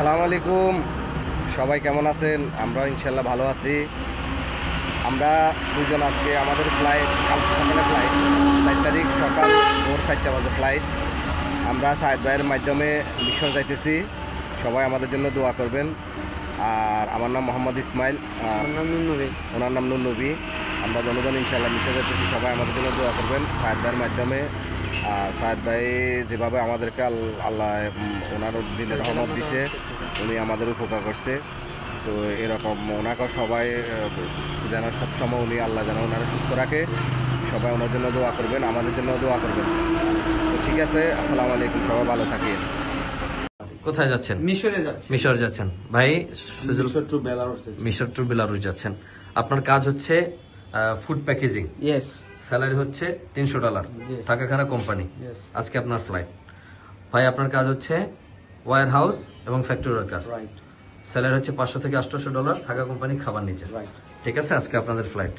আসসালামু আলাইকুম, সবাই কেমন আছেন? আমরা ইনশাল্লাহ ভালো আছি। আমরা দুজন আজকে আমাদের ফ্লাইট কালকে সকালে ফ্লাইট 4 তারিখ সকাল ভোর 4টা বাজে ফ্লাইট। আমরা সায়েদ ভাইয়ের মাধ্যমে মিশর যাইতেছি। সবাই আমাদের জন্য দোয়া করবেন। আর আমার নাম মোহাম্মদ ইসমাইল, ওনার নাম নুর নবী। আমরা জনগণ ইনশাল্লাহ মিশর যাইতেছি, সবাই আমাদের জন্য দোয়া করবেন সায়েদ ভাইয়ের মাধ্যমে। আর সায়েদ ভাই যেভাবে আমাদেরকে আল্লাহ ওনার দিলে রহমত দিছে, উনি আমাদের উপকার করছে। তো এরকম ওনাকে সবাই যেন সবসময় উনি আল্লাহ যেন ওনারা সুস্থ রাখে, সবাই ওনার জন্য দোয়া করবেন, আমাদের জন্য দোয়া করবেন। তো ঠিক আছে, আসসালামু আলাইকুম, সবাই ভালো থাকেন। কোথায় যাচ্ছেন? মিশরে যাচ্ছি। মিশর যাচ্ছেন ভাই? মিশর টু বেলারুস যাচ্ছেন। আপনার কাজ হচ্ছে ফুড প্যাকেজিং। ইয়েস। স্যালারি হচ্ছে $300, Yes. টাকা খানা কোম্পানি। Yes. আজকে আপনার ফ্লাইট। ভাই আপনার কাজ হচ্ছে ওয়্যার হাউস এবং ফ্যাক্টরি ওয়ার্কার। রাইট। স্যালারি হচ্ছে $500 থেকে $800, থাকা কোম্পানি, খাবার নিচে। রাইট। ঠিক আছে, আজকে আপনাদের ফ্লাইট।